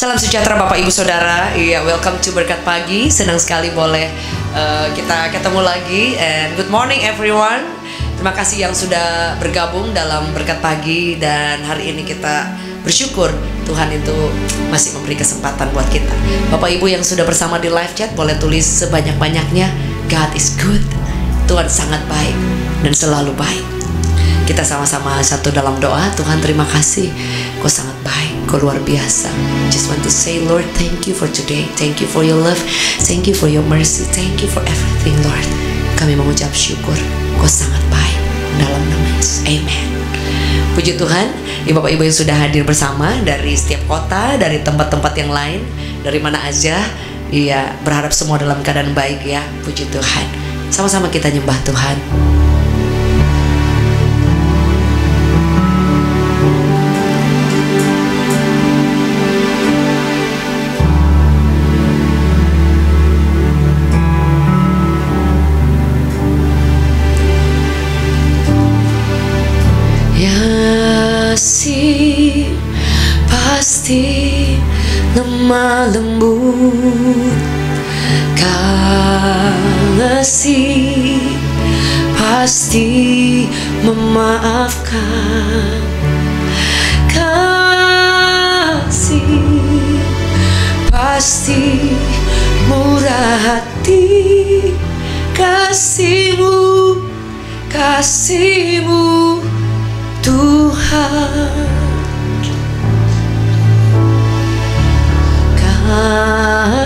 Salam sejahtera Bapak Ibu Saudara. Iya, welcome to Berkat Pagi. Senang sekali boleh kita ketemu lagi. And good morning everyone. Terima kasih yang sudah bergabung dalam Berkat Pagi. Dan hari ini kita bersyukur Tuhan itu masih memberi kesempatan buat kita. Bapak Ibu yang sudah bersama di live chat boleh tulis sebanyak-banyaknya, God is good. Tuhan sangat baik dan selalu baik. Kita sama-sama satu dalam doa. Tuhan, terima kasih, Kau sangat baik, Kau luar biasa. Just want to say, Lord, thank you for today. Thank you for your love. Thank you for your mercy. Thank you for everything, Lord. Kami mengucap syukur, Kau sangat baik. Dalam nama Yesus, amen. Puji Tuhan, ya Bapak Ibu yang sudah hadir bersama dari setiap kota, dari tempat-tempat yang lain, dari mana aja. Iya, berharap semua dalam keadaan baik ya. Puji Tuhan. Sama-sama kita nyembah Tuhan. Pasti lemah lembut, kasih pasti memaafkan, kasih pasti murah hati, kasih-Mu, kasih-Mu Tuhan.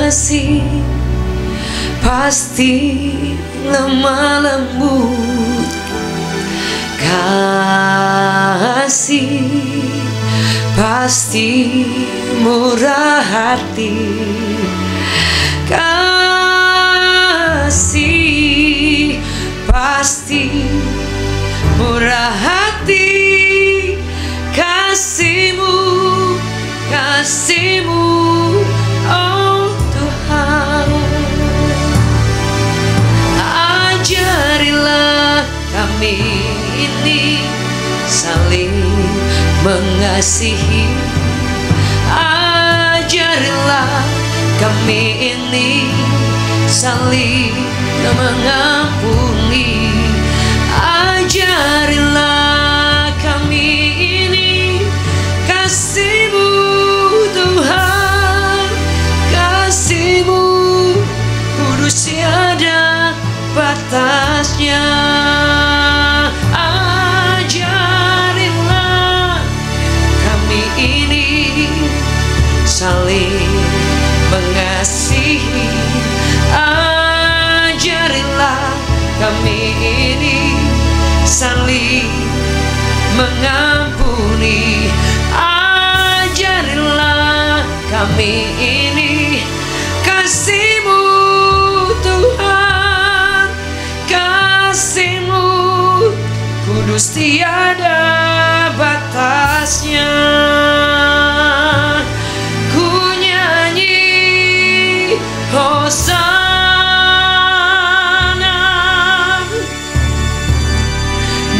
Kasih pasti lemah lembut, kasih pasti murah hati, kasih pasti murah hati, kasih-Mu, kasih-Mu, oh Tuhan. Ajarilah kami ini saling mengasihi, ajarilah kami ini saling mengampuni, ajarilah kami ini kasih-Mu Tuhan, kasih-Mu kudus tiada batasnya. Ajarilah kami ini saling mengasihi, ajarilah kami ini saling mengampuni, ajarilah kami ini kasih-Mu Tuhan, kasih-Mu kudus tiada batasnya. Ku nyanyi Hosana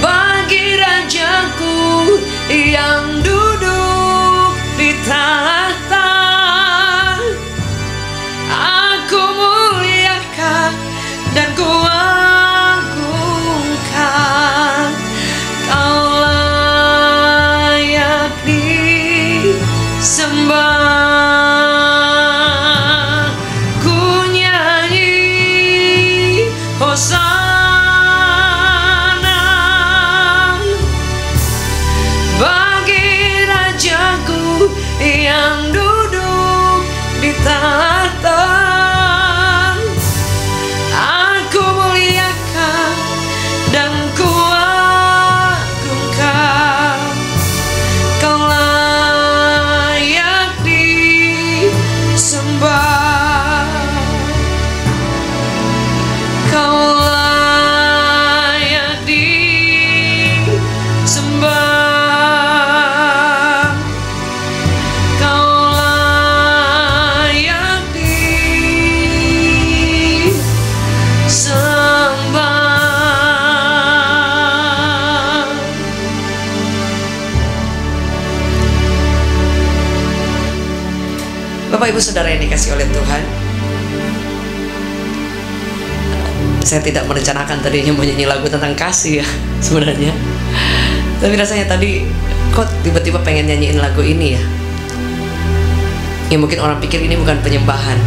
bagi Rajaku yang duduk di tahta. Aku muliakan dan ku agungkan, Kau layak di Bapak Ibu Saudara yang dikasih oleh Tuhan, saya tidak merencanakan tadinya mau nyanyi lagu tentang kasih ya sebenarnya. Tapi rasanya tadi kok tiba-tiba pengen nyanyiin lagu ini ya. Ya mungkin orang pikir ini bukan penyembahan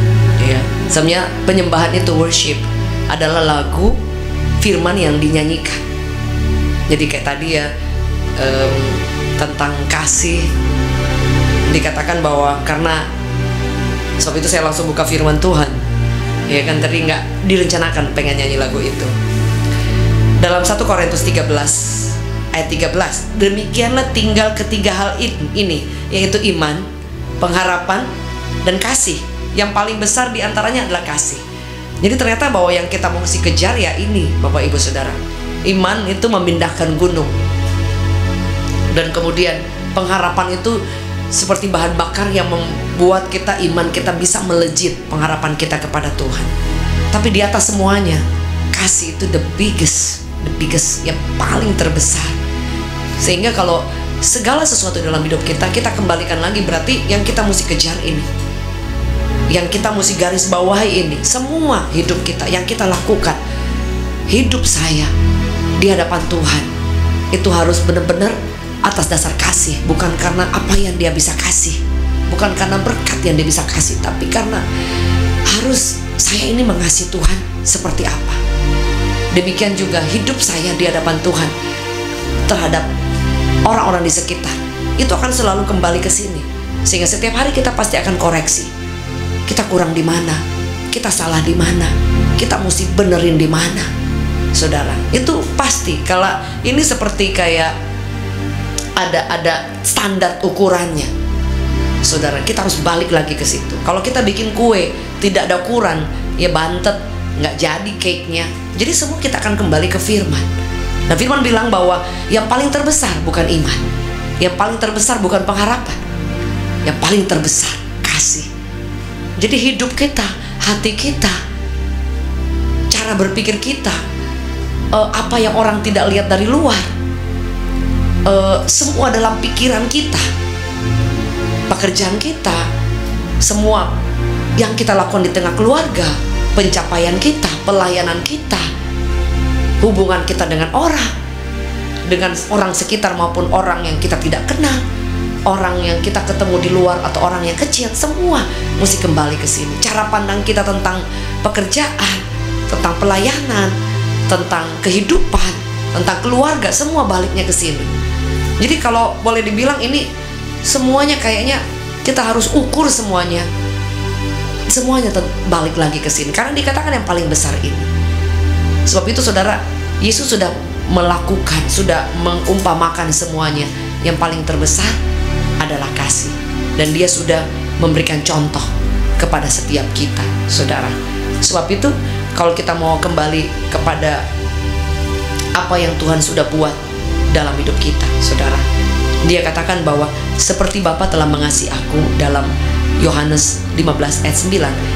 ya. Sebenarnya penyembahan itu worship, adalah lagu firman yang dinyanyikan. Jadi kayak tadi ya, tentang kasih, dikatakan bahwa karena sebab itu saya langsung buka firman Tuhan ya kan, tadi nggak direncanakan pengen nyanyi lagu itu. Dalam 1 Korintus 13 ayat 13, demikianlah tinggal ketiga hal ini, yaitu iman, pengharapan, dan kasih. Yang paling besar diantaranya adalah kasih. Jadi ternyata bahwa yang kita mesti kejar ya ini, Bapak Ibu Saudara. Iman itu memindahkan gunung, dan kemudian pengharapan itu seperti bahan bakar yang membuat kita, iman kita bisa melejit, pengharapan kita kepada Tuhan. Tapi di atas semuanya, kasih itu the biggest, yang paling terbesar. Sehingga kalau segala sesuatu dalam hidup kita kembalikan lagi, berarti yang kita mesti kejar ini, yang kita mesti garis bawahi ini. Semua hidup kita, yang kita lakukan, hidup saya di hadapan Tuhan, itu harus benar-benar atas dasar kasih, bukan karena apa yang dia bisa kasih, bukan karena berkat yang dia bisa kasih, tapi karena harus saya ini mengasihi Tuhan seperti apa. Demikian juga hidup saya di hadapan Tuhan terhadap orang-orang di sekitar, itu akan selalu kembali ke sini. Sehingga setiap hari kita pasti akan koreksi, kita kurang di mana, kita salah di mana, kita mesti benerin di mana. Saudara, itu pasti. Kalau ini seperti kayak ada standar ukurannya, saudara, kita harus balik lagi ke situ. Kalau kita bikin kue tidak ada ukuran, ya bantet, nggak jadi cake-nya. Jadi semua kita akan kembali ke firman. Nah, firman bilang bahwa yang paling terbesar bukan iman, yang paling terbesar bukan pengharapan, yang paling terbesar kasih. Jadi hidup kita, hati kita, cara berpikir kita, apa yang orang tidak lihat dari luar, semua dalam pikiran kita, pekerjaan kita, semua yang kita lakukan di tengah keluarga, pencapaian kita, pelayanan kita, hubungan kita dengan orang sekitar maupun orang yang kita tidak kenal, orang yang kita ketemu di luar atau orang yang kecil, semua mesti kembali ke sini. Cara pandang kita tentang pekerjaan, tentang pelayanan, tentang kehidupan, tentang keluarga, semua baliknya ke sini. Jadi kalau boleh dibilang ini semuanya kayaknya kita harus ukur semuanya balik lagi ke sini, karena dikatakan yang paling besar ini. Sebab itu saudara, Yesus sudah melakukan, sudah mengumpamakan semuanya. Yang paling terbesar adalah kasih, dan dia sudah memberikan contoh kepada setiap kita, saudara. Sebab itu kalau kita mau kembali kepada apa yang Tuhan sudah buat dalam hidup kita, saudara, dia katakan bahwa seperti Bapa telah mengasihi aku, dalam Yohanes 15 ayat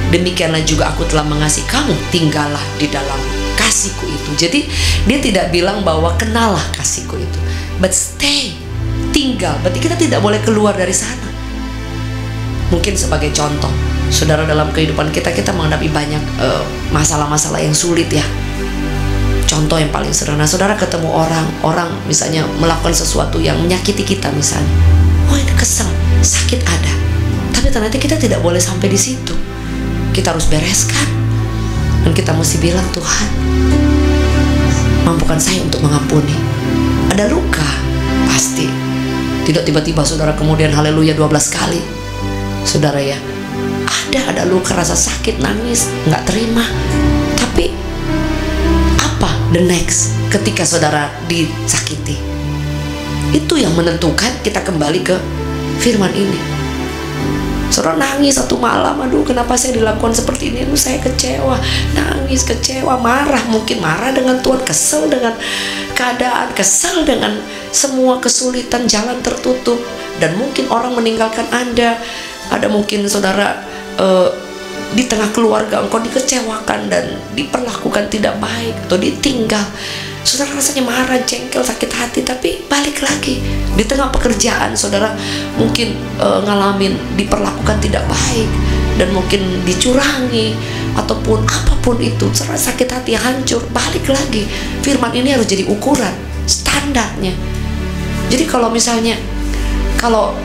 9, demikianlah juga aku telah mengasihi kamu, tinggallah di dalam kasihku itu. Jadi dia tidak bilang bahwa kenallah kasihku itu, but stay, tinggal. Berarti kita tidak boleh keluar dari sana. Mungkin sebagai contoh, saudara, dalam kehidupan kita menghadapi banyak masalah-masalah yang sulit ya. Contoh yang paling sederhana, saudara ketemu orang misalnya melakukan sesuatu yang menyakiti kita misalnya. Oh, ini kesel, sakit ada. Tapi ternyata kita tidak boleh sampai di situ. Kita harus bereskan. Dan kita mesti bilang, Tuhan, mampukan saya untuk mengampuni. Ada luka, pasti. Tidak tiba-tiba saudara kemudian haleluya 12 kali. Saudara ya, ada luka, rasa sakit, nangis, nggak terima. Tapi the next ketika saudara disakiti, itu yang menentukan kita kembali ke firman ini. Saudara nangis satu malam, aduh kenapa saya dilakukan seperti ini, aduh saya kecewa, nangis, kecewa, marah, mungkin marah dengan Tuhan, kesel dengan keadaan, kesel dengan semua kesulitan, jalan tertutup, dan mungkin orang meninggalkan Anda. Ada mungkin saudara di tengah keluarga engkau dikecewakan dan diperlakukan tidak baik atau ditinggal. Saudara rasanya marah, jengkel, sakit hati, tapi balik lagi. Di tengah pekerjaan saudara mungkin ngalamin diperlakukan tidak baik, dan mungkin dicurangi, ataupun apapun itu, saudara sakit hati, hancur, balik lagi. Firman ini harus jadi ukuran, standarnya. Jadi kalau misalnya, kalau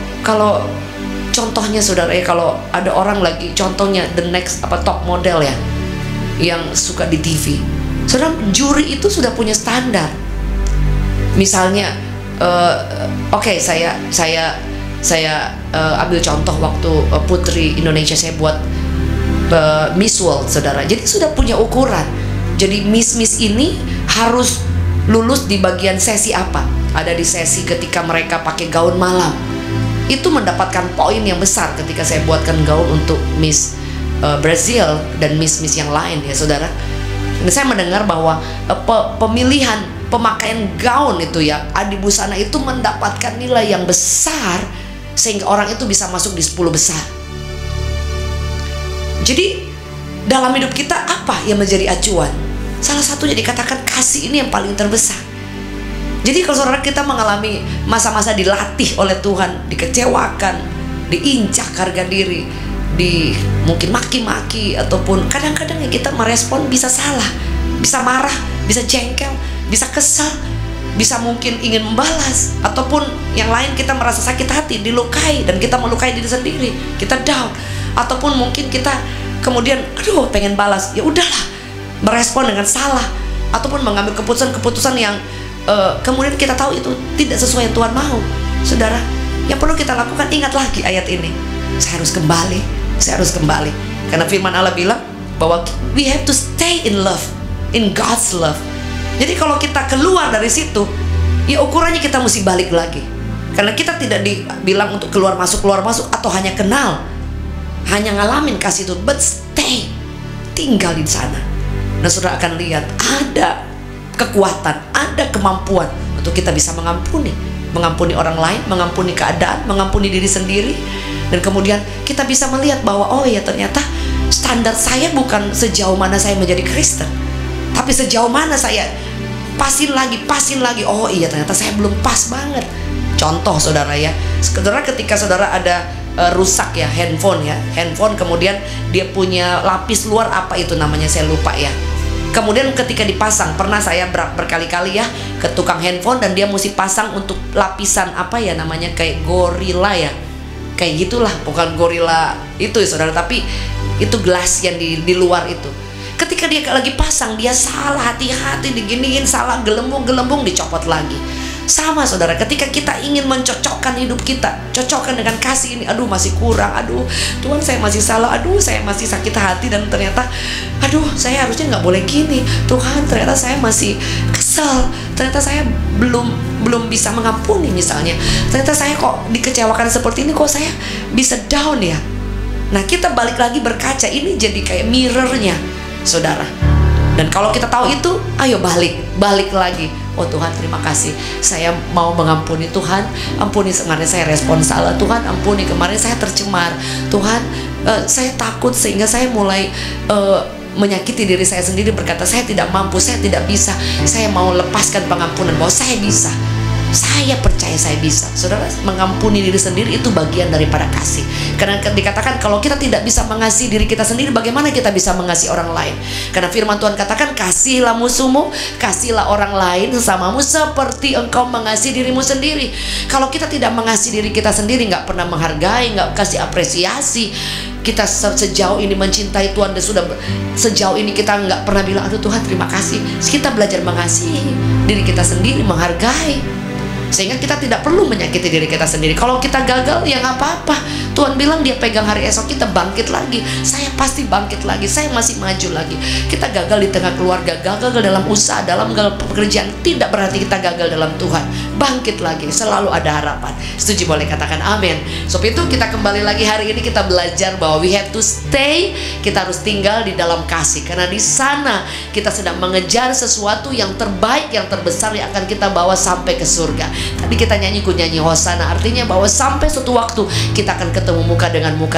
contohnya saudara ya, kalau ada orang lagi, contohnya the next top model ya, yang suka di TV, saudara, juri itu sudah punya standar. Misalnya, oke, saya ambil contoh waktu Putri Indonesia saya buat Miss World, saudara. Jadi sudah punya ukuran. Jadi Miss ini harus lulus di bagian sesi apa? Ada di sesi ketika mereka pakai gaun malam. Itu mendapatkan poin yang besar ketika saya buatkan gaun untuk Miss Brazil dan Miss yang lain ya, saudara. Dan saya mendengar bahwa pemilihan pemakaian gaun itu ya, adibusana itu mendapatkan nilai yang besar sehingga orang itu bisa masuk di 10 besar. Jadi dalam hidup kita apa yang menjadi acuan? Salah satunya dikatakan kasih ini yang paling terbesar. Jadi kalau saudara kita mengalami masa-masa dilatih oleh Tuhan, dikecewakan, diinjak harga diri, mungkin maki-maki, ataupun kadang-kadang yang kita merespon bisa salah, bisa marah, bisa jengkel, bisa kesal, bisa mungkin ingin membalas, ataupun yang lain kita merasa sakit hati, dilukai, dan kita melukai diri sendiri, kita down, ataupun mungkin kita kemudian aduh pengen balas, ya udahlah, merespon dengan salah, ataupun mengambil keputusan-keputusan yang kemudian kita tahu itu tidak sesuai yang Tuhan mau. Saudara, yang perlu kita lakukan, ingat lagi ayat ini, saya harus kembali, karena firman Allah bilang bahwa we have to stay in love, in God's love. Jadi kalau kita keluar dari situ, ya ukurannya kita mesti balik lagi, karena kita tidak dibilang untuk keluar masuk atau hanya kenal, hanya ngalamin kasih itu, but stay, tinggal di sana. Nah saudara akan lihat ada kekuatan, ada kemampuan untuk kita bisa mengampuni orang lain, mengampuni keadaan, mengampuni diri sendiri. Dan kemudian kita bisa melihat bahwa oh ya, ternyata standar saya bukan sejauh mana saya menjadi Kristen, tapi sejauh mana saya pasin lagi, oh iya ternyata saya belum pas banget. Contoh saudara ya, saudara ketika saudara ada rusak ya handphone, kemudian dia punya lapis luar, apa itu namanya saya lupa ya. Kemudian ketika dipasang, pernah saya berkali-kali ya ke tukang handphone, dan dia mesti pasang untuk lapisan apa ya namanya, kayak gorila ya, kayak gitulah, bukan gorila itu ya saudara, tapi itu gelas yang di luar itu. Ketika dia lagi pasang, dia salah, hati-hati diginiin, salah, gelembung dicopot lagi. Sama saudara, ketika kita ingin mencocokkan hidup kita, cocokkan dengan kasih ini, aduh masih kurang, aduh Tuhan saya masih salah, aduh saya masih sakit hati, dan ternyata aduh saya harusnya nggak boleh gini, Tuhan ternyata saya masih kesel, ternyata saya belum bisa mengampuni misalnya, ternyata saya kok dikecewakan seperti ini, kok saya bisa down ya. Nah kita balik lagi berkaca, ini jadi kayak mirrornya saudara. Dan kalau kita tahu itu, ayo balik lagi. Oh Tuhan terima kasih, saya mau mengampuni. Tuhan ampuni, kemarin saya respon salah, Tuhan ampuni, kemarin saya tercemar, Tuhan saya takut sehingga saya mulai menyakiti diri saya sendiri, berkata saya tidak mampu, saya tidak bisa. Saya mau lepaskan pengampunan bahwa saya bisa, saya percaya saya bisa. Saudara, mengampuni diri sendiri itu bagian daripada kasih. Karena dikatakan kalau kita tidak bisa mengasihi diri kita sendiri, bagaimana kita bisa mengasihi orang lain? Karena firman Tuhan katakan, kasihilah musuhmu, kasihilah orang lain sesamamu seperti engkau mengasihi dirimu sendiri. Kalau kita tidak mengasihi diri kita sendiri, nggak pernah menghargai, nggak kasih apresiasi, kita sejauh ini mencintai Tuhan dan sudah sejauh ini kita nggak pernah bilang aduh Tuhan terima kasih. Kita belajar mengasihi diri kita sendiri, menghargai, sehingga kita tidak perlu menyakiti diri kita sendiri. Kalau kita gagal ya nggak apa-apa, Tuhan bilang dia pegang hari esok, kita bangkit lagi. Saya pasti bangkit lagi, saya masih maju lagi. Kita gagal di tengah keluarga, gagal dalam usaha, dalam pekerjaan, tidak berarti kita gagal dalam Tuhan. Bangkit lagi, selalu ada harapan. Setuju? Boleh katakan amin. Sebab itu kita kembali lagi hari ini, kita belajar bahwa we have to stay, kita harus tinggal di dalam kasih, karena di sana kita sedang mengejar sesuatu yang terbaik, yang terbesar, yang akan kita bawa sampai ke surga. Tadi kita nyanyi Hosana, artinya bahwa sampai suatu waktu kita akan ketemu muka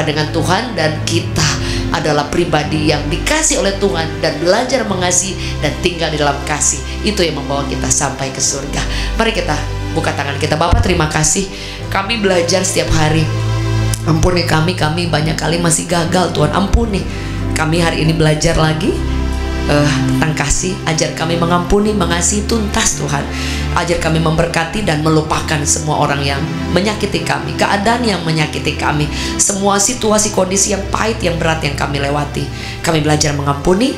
dengan Tuhan, dan kita adalah pribadi yang dikasih oleh Tuhan dan belajar mengasihi dan tinggal di dalam kasih. Itu yang membawa kita sampai ke surga. Mari kita buka tangan kita. Bapak, terima kasih, kami belajar setiap hari. Ampuni kami banyak kali masih gagal Tuhan, ampuni. Kami hari ini belajar lagi tentang kasih. Ajar kami mengampuni, mengasihi tuntas Tuhan. Ajar kami memberkati dan melupakan semua orang yang menyakiti kami, keadaan yang menyakiti kami, semua situasi kondisi yang pahit, yang berat yang kami lewati. Kami belajar mengampuni,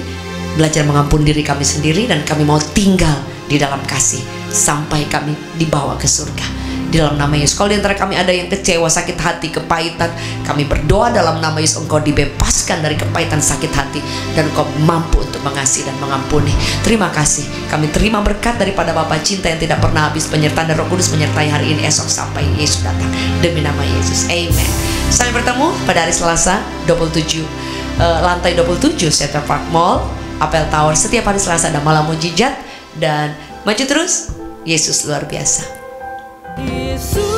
belajar mengampuni diri kami sendiri, dan kami mau tinggal di dalam kasih sampai kami dibawa ke surga. Di dalam nama Yesus, kalau di antara kami ada yang kecewa, sakit hati, kepahitan, kami berdoa dalam nama Yesus, Engkau dibebaskan dari kepahitan, sakit hati, dan Engkau mampu untuk mengasihi dan mengampuni. Terima kasih, kami terima berkat daripada Bapa cinta yang tidak pernah habis, penyertaan dan Roh Kudus menyertai hari ini, esok sampai Yesus datang. Demi nama Yesus, amen. Sampai bertemu pada hari Selasa 27 lantai 27 Center Park Mall, Apel Tower. Setiap hari Selasa ada malam mujizat, dan maju terus, Yesus luar biasa. Yesus